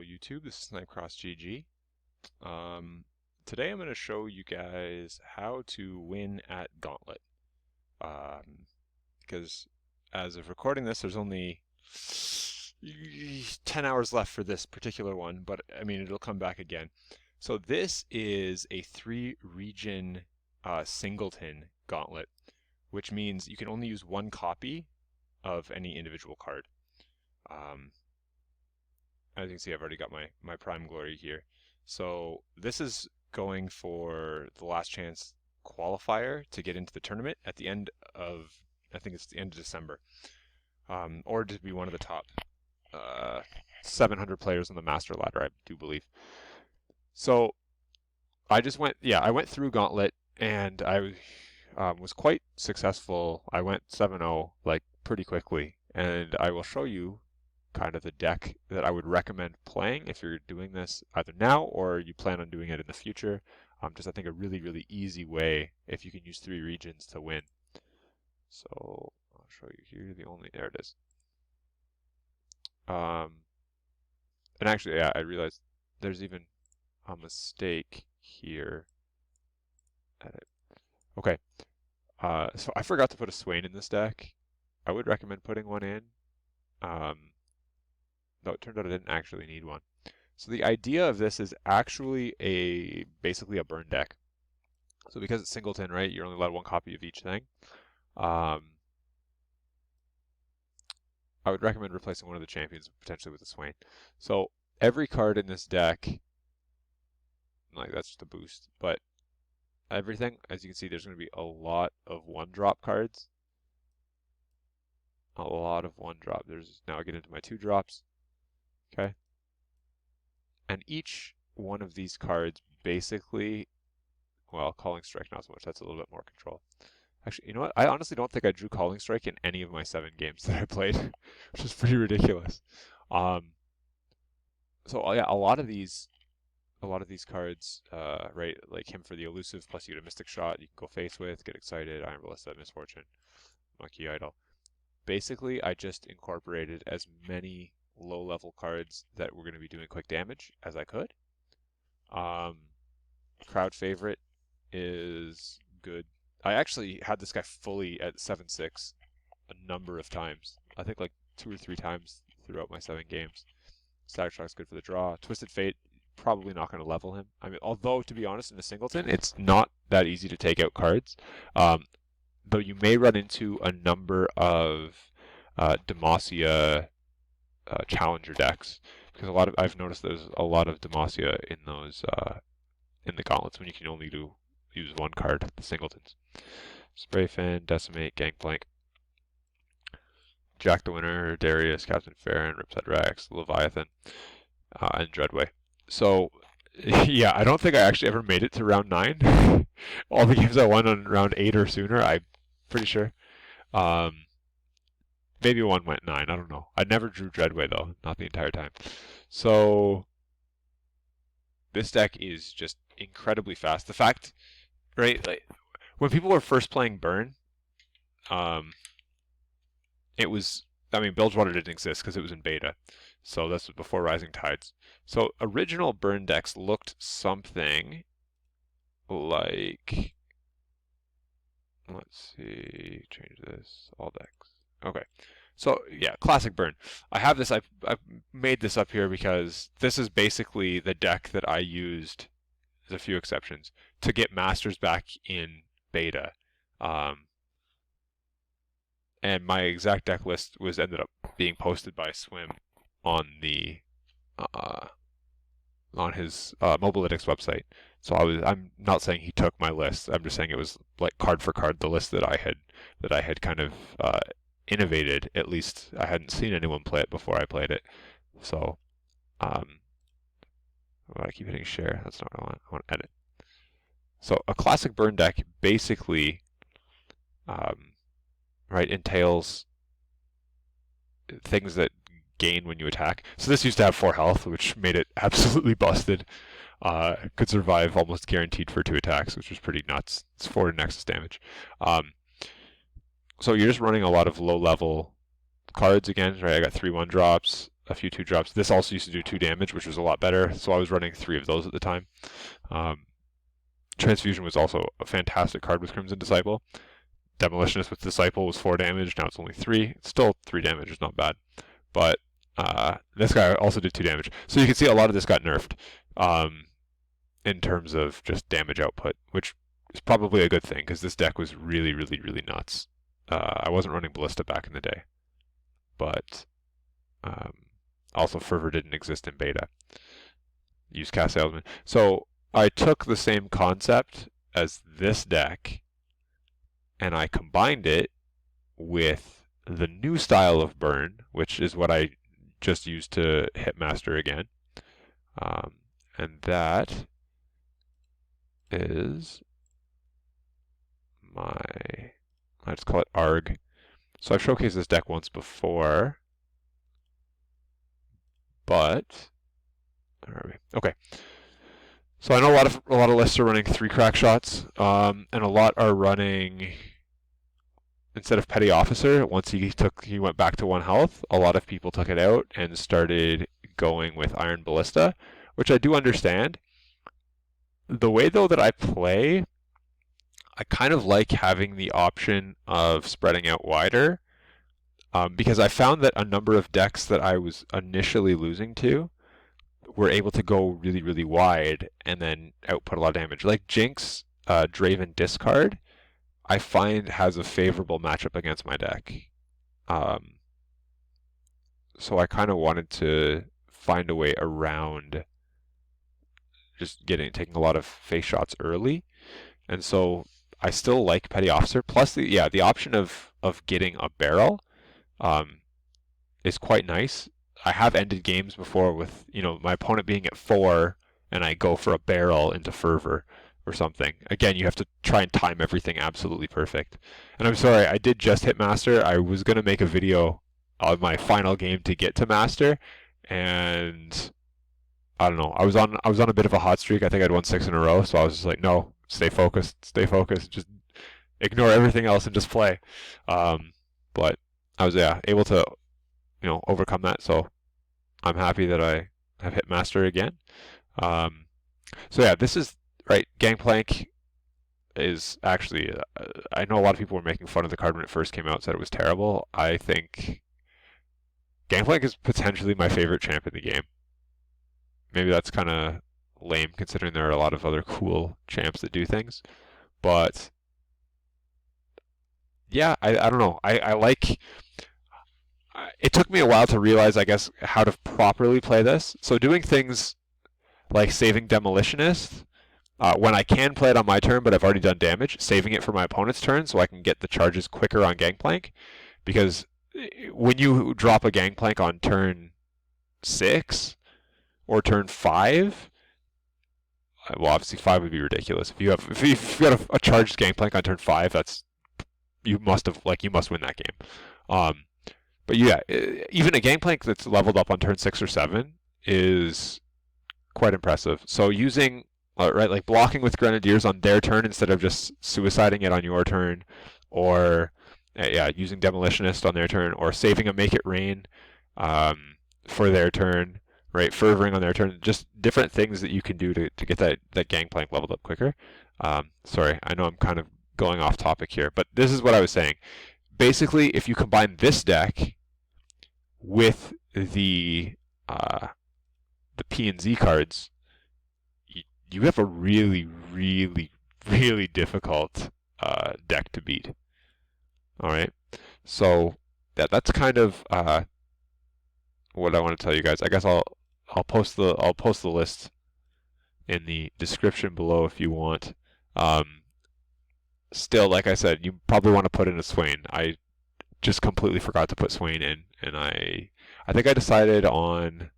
YouTube, this is Snipecross GG. Today I'm going to show you guys how to win at Gauntlet. Because as of recording this, there's only 10 hours left for this particular one, but I mean, it'll come back again. So this is a 3-region Singleton Gauntlet, which means you can only use one copy of any individual card. As you can see, I've already got my Prime Glory here. So this is going for the last chance qualifier to get into the tournament at the end of, I think it's the end of December. Or to be one of the top 700 players on the Master Ladder, I do believe. So I went through Gauntlet, and I was quite successful. I went 7-0 like pretty quickly, and I will show you kind of the deck that I would recommend playing if you're doing this either now or you plan on doing it in the future. Just I think a really easy way if you can use 3 regions to win. So I'll show you here. There it is. And actually, yeah, I realized there's even a mistake here. Edit. Okay. So I forgot to put a Swain in this deck. I would recommend putting one in. Though it turned out I didn't actually need one. So the idea of this is actually basically a burn deck. So because it's Singleton, right, you're only allowed one copy of each thing. I would recommend replacing one of the champions potentially with a Swain. So every card in this deck, like that's just a boost, but everything, as you can see, there's going to be a lot of 1-drop cards. A lot of 1-drop. Now I get into my 2-drops. Okay. And each one of these cards basically, well, Calling Strike not so much, that's a little bit more control. Actually, you know what? I honestly don't think I drew Calling Strike in any of my 7 games that I played, which is pretty ridiculous. So yeah, a lot of these cards, right, like him for the elusive, plus you get a Mystic Shot, you can go face with, get excited, Iron Ballista, Misfortune, Monkey Idol. Basically, I just incorporated as many low-level cards that were going to be doing quick damage as I could. Crowd favorite is good. I actually had this guy fully at 7/6 a number of times. I think like 2 or 3 times throughout my 7 games. Static Shock's good for the draw. Twisted Fate, probably not going to level him. I mean, although to be honest, in a Singleton, it's not that easy to take out cards. Though you may run into a number of Demacia challenger decks, because I've noticed there's a lot of Demacia in those in the gauntlets when you can only use one card, the Singletons. Spray Fin, Decimate, Gangplank, Jack the Winner, Darius, Captain Farron, Riptide Rex, Leviathan, and Dreadway. So yeah, I don't think I actually ever made it to round 9. All the games I won on round 8 or sooner, I'm pretty sure. Maybe one went 9, I don't know. I never drew Dreadway though, not the entire time. So this deck is just incredibly fast. The fact, right, like when people were first playing Burn, it was, I mean, Bilgewater didn't exist because it was in beta. So this was before Rising Tides. So original Burn decks looked something like, let's see, change this, all decks. Okay, so yeah, classic Burn. I have this, I've made this up here because this is basically the deck that I used, there's a few exceptions, to get Masters back in beta. And my exact deck list ended up being posted by Swim on the on his Mobalytics website. So I'm not saying he took my list. I'm just saying it was like card for card the list that I had kind of innovated. At least I hadn't seen anyone play it before I played it. So I keep hitting share. That's not what I want. I want to edit. So a classic Burn deck basically right, entails things that gain when you attack. So this used to have 4 health, which made it absolutely busted. Could survive almost guaranteed for 2 attacks, which was pretty nuts. It's 4 Nexus damage. So you're just running a lot of low-level cards again, right? I got 3 1-drops. a few 2-drops. This also used to do 2 damage, which was a lot better, so I was running 3 of those at the time. Transfusion was also a fantastic card with Crimson Disciple. Demolitionist with Disciple was 4 damage, now it's only 3. It's still 3 damage, it's not bad. But this guy also did 2 damage. So you can see a lot of this got nerfed in terms of just damage output, which is probably a good thing, because this deck was really, really, really nuts. I wasn't running Ballista back in the day. But also Fervor didn't exist in beta. Use Cast Salesman. So I took the same concept as this deck, and I combined it with the new style of burn, which is what I just used to hit Master again. And that is my, I just call it ARG. So I've showcased this deck once before, but where are we? Okay. So I know a lot of lists are running 3 crack shots, and a lot are running, instead of Petty Officer, once he went back to 1 health, a lot of people took it out and started going with Iron Ballista, which I do understand. The way though that I play, I kind of like having the option of spreading out wider, because I found that a number of decks that I was initially losing to were able to go really, really wide and then output a lot of damage. Like Jinx, Draven Discard, I find has a favorable matchup against my deck. So I kind of wanted to find a way around just taking a lot of face shots early. And so I still like Petty Officer. Plus, the option of getting a barrel is quite nice. I have ended games before with, my opponent being at 4 and I go for a barrel into Fervor or something. Again, you have to try and time everything absolutely perfect. And I'm sorry, I did just hit Master. I was going to make a video on my final game to get to Master, and I don't know. I was on a bit of a hot streak. I think I'd won 6 in a row, so I was just like, no, stay focused, just ignore everything else and just play. But I was able to overcome that, so I'm happy that I have hit Master again. So yeah, this is right. Gangplank is actually, I know a lot of people were making fun of the card when it first came out, said it was terrible. I think Gangplank is potentially my favorite champ in the game. Maybe that's kind of lame considering there are a lot of other cool champs that do things, but yeah, I don't know. I like. It took me a while to realize, I guess, how to properly play this. So doing things like saving Demolitionist, when I can play it on my turn, but I've already done damage, saving it for my opponent's turn so I can get the charges quicker on Gangplank. Because when you drop a Gangplank on turn 6 or turn 5, well, obviously 5 would be ridiculous. If you've got a charged Gangplank on turn 5, you must win that game. But yeah, even a Gangplank that's leveled up on turn 6 or 7 is quite impressive. So using, like blocking with Grenadiers on their turn instead of just suiciding it on your turn, or using Demolitionist on their turn, or saving a Make It Rain for their turn, right? Fervoring on their turn, just different things that you can do to get that Gangplank leveled up quicker. Sorry, I know I'm kind of going off topic here, but this is what I was saying. Basically, if you combine this deck with the P and Z cards, you have a really, really, really difficult deck to beat. All right, so that's kind of what I want to tell you guys. I guess I'll post the list in the description below if you want. Still, like I said, you probably want to put in a Swain. I just completely forgot to put Swain in, and I think I decided on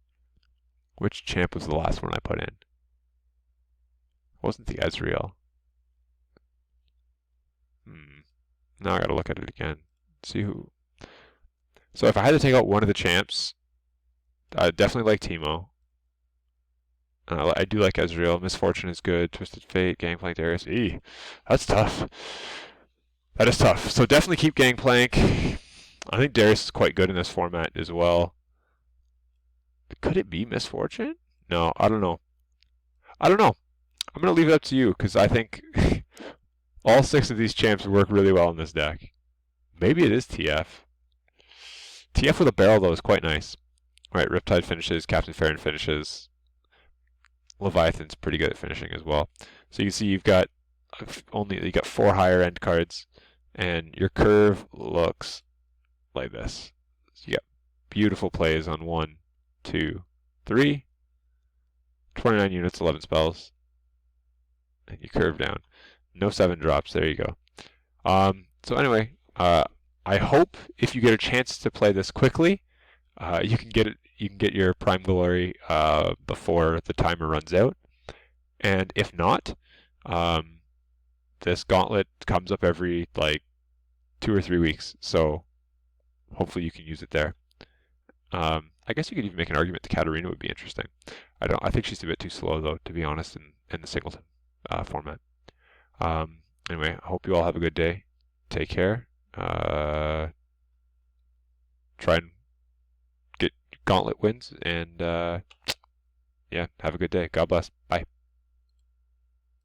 which champ was the last one I put in. It wasn't the Ezreal. Now I gotta look at it again. See who. So if I had to take out one of the champs, I definitely like Teemo. I do like Ezreal. Misfortune is good. Twisted Fate, Gangplank, Darius. That's tough. That is tough. So definitely keep Gangplank. I think Darius is quite good in this format as well. Could it be Misfortune? No, I don't know. I don't know. I'm going to leave it up to you because I think all 6 of these champs work really well in this deck. Maybe it is TF. TF with a barrel, though, is quite nice. Alright, Riptide finishes, Captain Farron finishes. Leviathan's pretty good at finishing as well. So you can see you got 4 higher end cards, and your curve looks like this. So you got beautiful plays on 1, 2, 3, 29 units, 11 spells, and you curve down. No 7 drops. There you go. So anyway, I hope if you get a chance to play this quickly, you can get it. You can get your Prime Glory before the timer runs out, and if not, this gauntlet comes up every like 2 or 3 weeks. So hopefully you can use it there. I guess you could even make an argument that Katarina would be interesting. I think she's a bit too slow though, to be honest, in the Singleton format. Anyway, I hope you all have a good day. Take care. Try and get gauntlet wins, and yeah, have a good day. God bless. Bye.